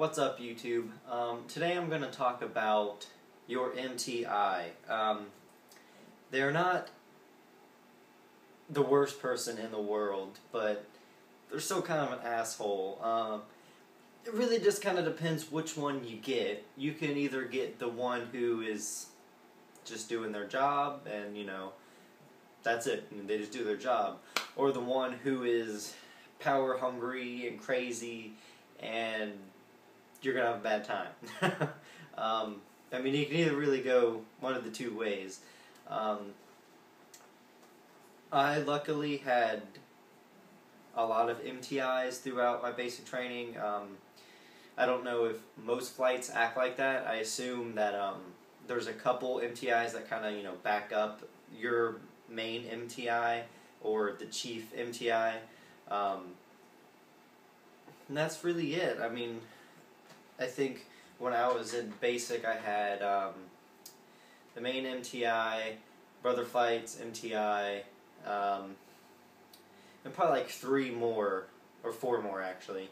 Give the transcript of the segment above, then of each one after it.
What's up, YouTube? Today I'm going to talk about your MTI. They're not the worst person in the world, but they're still kind of an asshole. It really just kind of depends which one you get. You can either get the one who is just doing their job and, that's it. They just do their job. Or the one who is power hungry and crazy and you're going to have a bad time. You can either really go one of the two ways. I luckily had a lot of MTIs throughout my basic training. I don't know if most flights act like that. I assume that there's a couple MTIs that kind of, back up your main MTI or the chief MTI. And that's really it. I think when I was in basic, I had the main MTI, brother flights MTI, and probably like 3 more, or 4 more actually.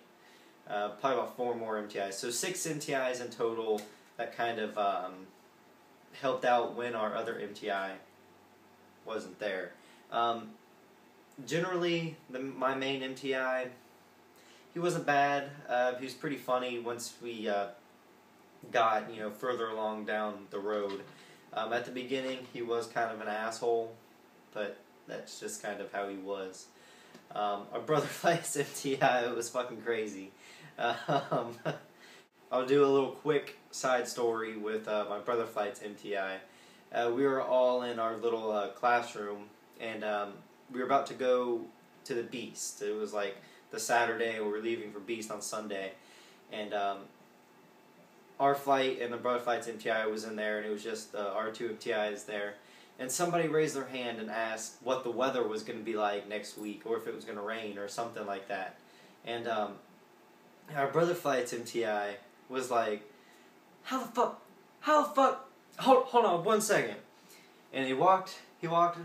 Probably about 4 more MTIs. So 6 MTIs in total that kind of helped out when our other MTI wasn't there. Generally, my main MTI, he wasn't bad. He was pretty funny once we got further along down the road. At the beginning, he was kind of an asshole, but that's just kind of how he was. Our brother flights MTI was fucking crazy. I'll do a little quick side story with my brother flights MTI. We were all in our little classroom, and we were about to go to the Beast. It was like the Saturday, we were leaving for Beast on Sunday, and our flight and the brother flights MTI was in there, and it was just our 2 MTIs there. And somebody raised their hand and asked what the weather was going to be like next week, or if it was going to rain, or something like that. And our brother flights MTI was like, how the fuck, hold on 1 second. And he walked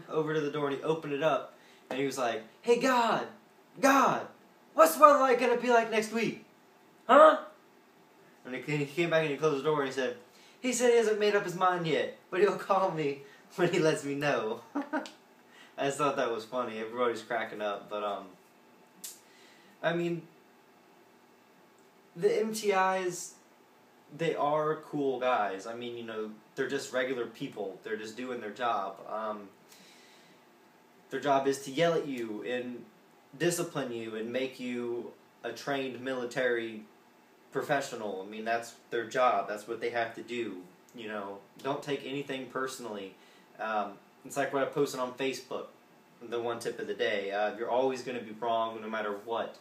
over to the door and he opened it up, and he was like, hey God, what's the weather going to be like next week? Huh? And he came back and he closed the door and he said he hasn't made up his mind yet, but he'll call me when he lets me know. I just thought that was funny. Everybody's cracking up, but the MTIs, they are cool guys. They're just regular people. They're just doing their job. Their job is to yell at you and discipline you and make you a trained military professional. That's their job. That's what they have to do. Don't take anything personally. It's like what I posted on Facebook, the one tip of the day. You're always going to be wrong no matter what.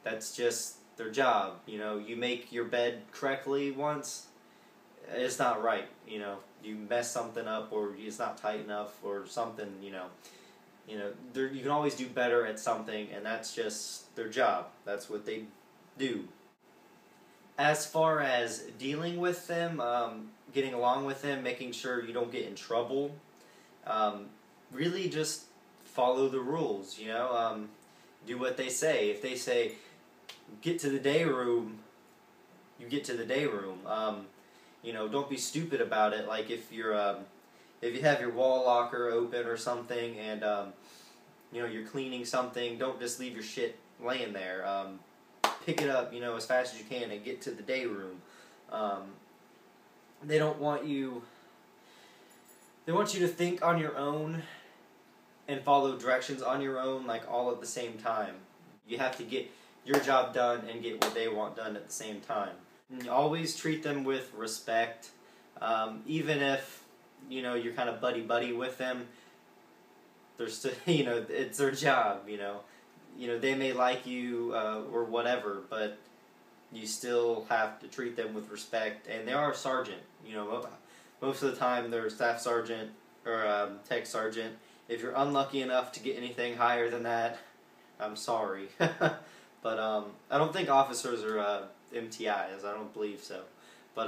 That's just their job. You make your bed correctly once, it's not right. You mess something up, or it's not tight enough, or something. You can always do better at something, and that's just their job. That's what they do. As far as dealing with them, getting along with them, making sure you don't get in trouble, really just follow the rules. Do what they say. If they say get to the day room, you get to the day room. Don't be stupid about it. Like if you have your wall locker open or something, and you're cleaning something, don't just leave your shit laying there. Pick it up, as fast as you can and get to the day room. They want you to think on your own and follow directions on your own, like all at the same time. You have to get your job done and get what they want done at the same time. And you always treat them with respect, even if you're kind of buddy with them. They're still, it's their job. They may like you or whatever, but you still have to treat them with respect. And they are a sergeant. Most of the time they're staff sergeant or tech sergeant. If you're unlucky enough to get anything higher than that, I'm sorry. But I don't think officers are MTIs. I don't believe so. But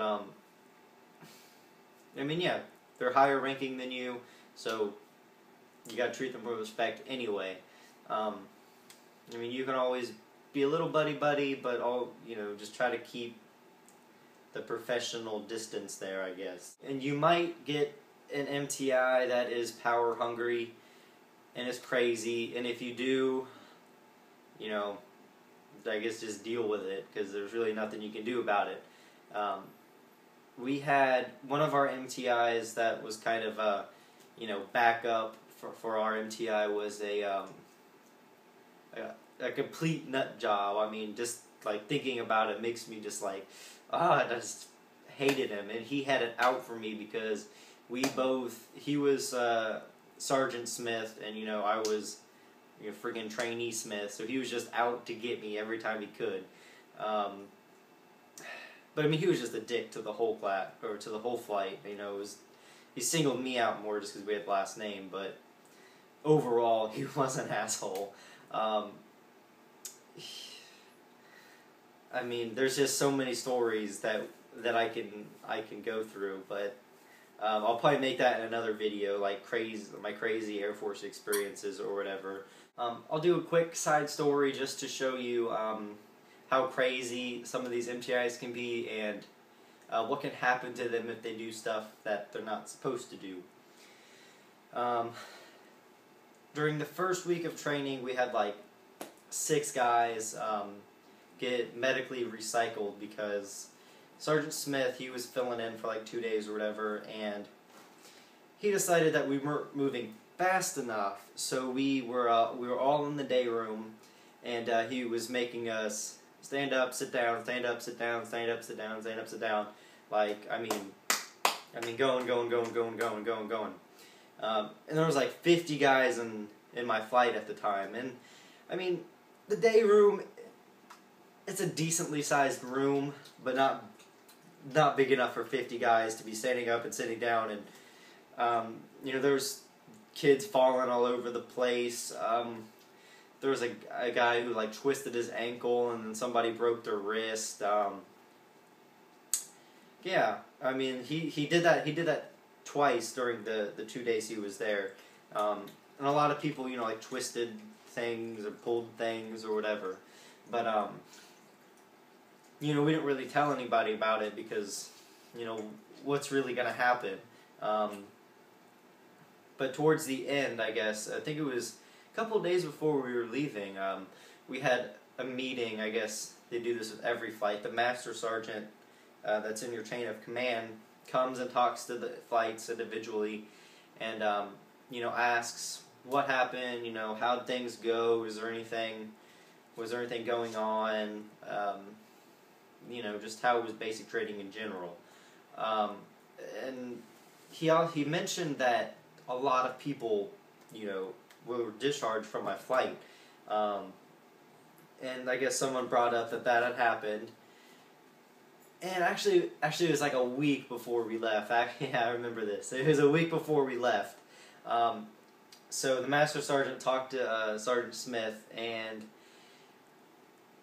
yeah, they're higher ranking than you, so you gotta treat them with respect anyway. You can always be a little buddy, but just try to keep the professional distance there, I guess. And you might get an MTI that is power hungry and is crazy, and if you do, you know, I guess just deal with it, because there's really nothing you can do about it. We had one of our MTIs that was kind of a, you know, backup for our MTI was a complete nut job. I mean, just like thinking about it makes me just like, I just hated him. And he had it out for me because he was Sergeant Smith, and you know, I was, you know, friggin' trainee Smith, so he was just out to get me every time he could. But I mean, he was just a dick to the whole class, or to the whole flight. You know, he singled me out more just because we had the last name, but overall, he was an asshole. I mean, there's just so many stories that I can go through, but I'll probably make that in another video, like my crazy Air Force experiences or whatever. I'll do a quick side story just to show you how crazy some of these MTIs can be, and what can happen to them if they do stuff that they're not supposed to do. During the first week of training, we had like 6 guys get medically recycled because Sergeant Smith, he was filling in for like 2 days or whatever, and he decided that we weren't moving fast enough, so we were all in the day room, and he was making us stand up, sit down, stand up, sit down, stand up, sit down, stand up, sit down. Like, I mean, going. And there was like 50 guys in my flight at the time, and I mean, the day room, it's a decently sized room, but not big enough for 50 guys to be standing up and sitting down, and you know, there was kids falling all over the place. There was a guy who like twisted his ankle, and then somebody broke their wrist. Yeah, I mean, he did that twice during the 2 days he was there, and a lot of people, you know, like twisted things or pulled things or whatever, but you know, we didn't really tell anybody about it because, you know, what's really gonna happen. But towards the end, I guess, I think it was a couple of days before we were leaving, we had a meeting. I guess they do this with every flight. The master sergeant that's in your chain of command comes and talks to the flights individually, and you know, asks what happened, you know, how'd things go, was there anything going on, you know, just how was basic training in general. And he mentioned that a lot of people, you know, were discharged from my flight, and I guess someone brought up that had happened. And actually, it was like a week before we left. Yeah, I remember this. It was a week before we left. So the Master Sergeant talked to Sergeant Smith, and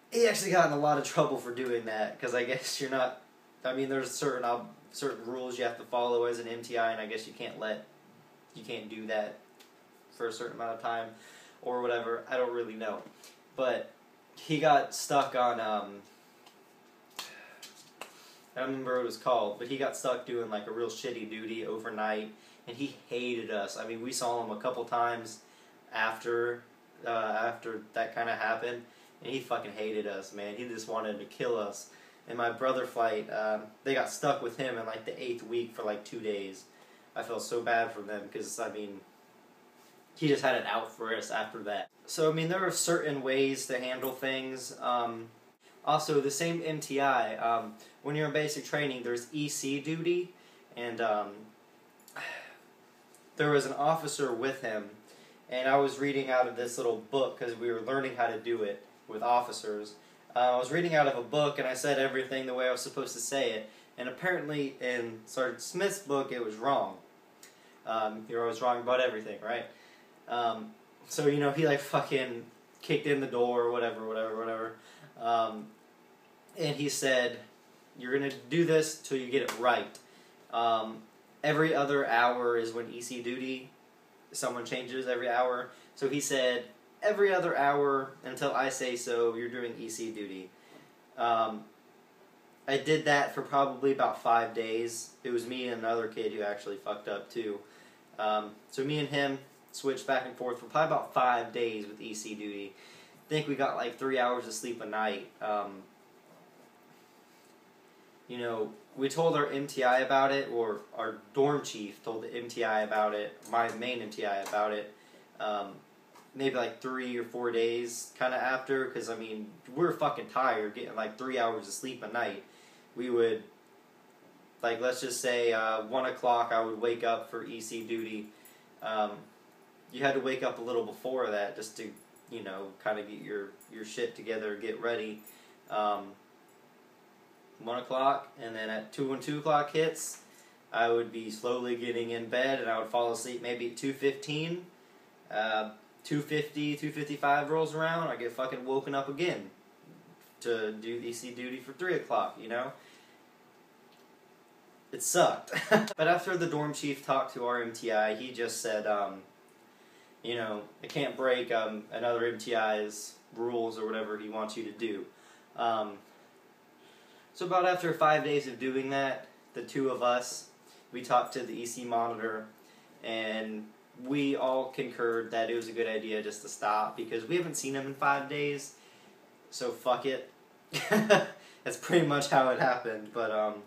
he actually got in a lot of trouble for doing that, because I guess you're not, I mean, there's certain rules you have to follow as an MTI, and I guess you can't do that for a certain amount of time, or whatever. I don't really know. But he got stuck on, I don't remember what it was called, but he got stuck doing like a real shitty duty overnight, and he hated us. I mean, we saw him a couple times after that kind of happened, and he fucking hated us, man. He just wanted to kill us. And my brother flight, they got stuck with him in like the 8th week for like 2 days. I felt so bad for them, because, I mean, he just had it out for us after that. So, I mean, there are certain ways to handle things. Also, the same MTI, when you're in basic training, there's EC duty, and there was an officer with him, and I was reading out of this little book, because we were learning how to do it with officers. I was reading out of a book, and I said everything the way I was supposed to say it, and apparently in Sergeant Smith's book it was wrong. You're always wrong about everything, right? So, you know, he like fucking kicked in the door or whatever. And he said, you're going to do this till you get it right. Every other hour is when EC duty, someone changes every hour. So he said, every other hour until I say so, you're doing EC duty. I did that for probably about 5 days. It was me and another kid who actually fucked up too. So me and him switched back and forth for probably about 5 days with EC duty. I think we got like 3 hours of sleep a night. You know, we told our MTI about it, or our dorm chief told the MTI about it, my main MTI about it, maybe like 3 or 4 days kind of after, because I mean, we were fucking tired, getting like 3 hours of sleep a night. We would, like, let's just say 1 o'clock I would wake up for EC duty. You had to wake up a little before that just to, you know, kind of get your shit together, get ready. 1 o'clock, and then when 2 o'clock hits, I would be slowly getting in bed, and I would fall asleep maybe at 2:15. 2:50, 2:55 rolls around, I get fucking woken up again to do EC duty for 3 o'clock, you know? It sucked. But after the dorm chief talked to our MTI, he just said, you know, it can't break another MTI's rules or whatever he wants you to do. So about after 5 days of doing that, the two of us, we talked to the EC monitor, and we all concurred that it was a good idea just to stop, because we haven't seen him in 5 days, so fuck it. That's pretty much how it happened, but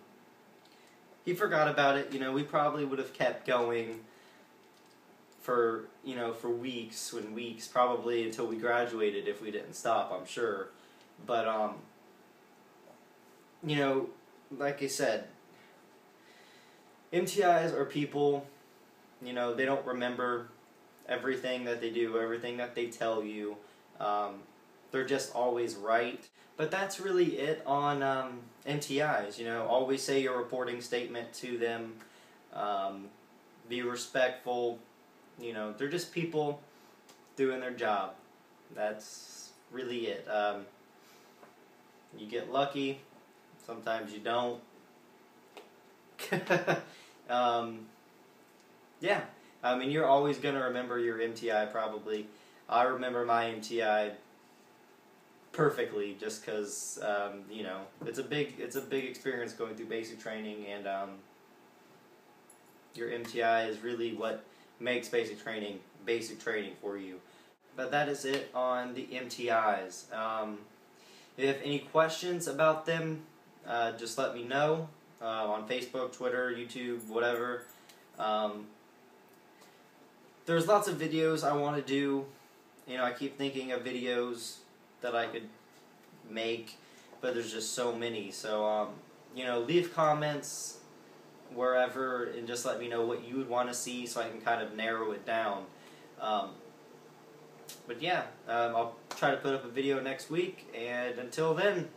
he forgot about it. You know, we probably would have kept going for, you know, for weeks and weeks, probably until we graduated if we didn't stop, I'm sure. But you know, like I said, MTIs are people. You know, they don't remember everything that they do, everything that they tell you. They're just always right. But that's really it on MTIs. You know, always say your reporting statement to them. Be respectful. You know, they're just people doing their job. That's really it. You get lucky. Sometimes you don't. Yeah, I mean, you're always going to remember your MTI, probably. I remember my MTI perfectly, just because, you know, it's a big experience going through basic training, and your MTI is really what makes basic training for you. But that is it on the MTIs. If you have any questions about them, just let me know on Facebook, Twitter, YouTube, whatever. There's lots of videos I want to do. You know, I keep thinking of videos that I could make, but there's just so many. So, you know, leave comments wherever and just let me know what you would want to see so I can kind of narrow it down. But yeah, I'll try to put up a video next week, and until then,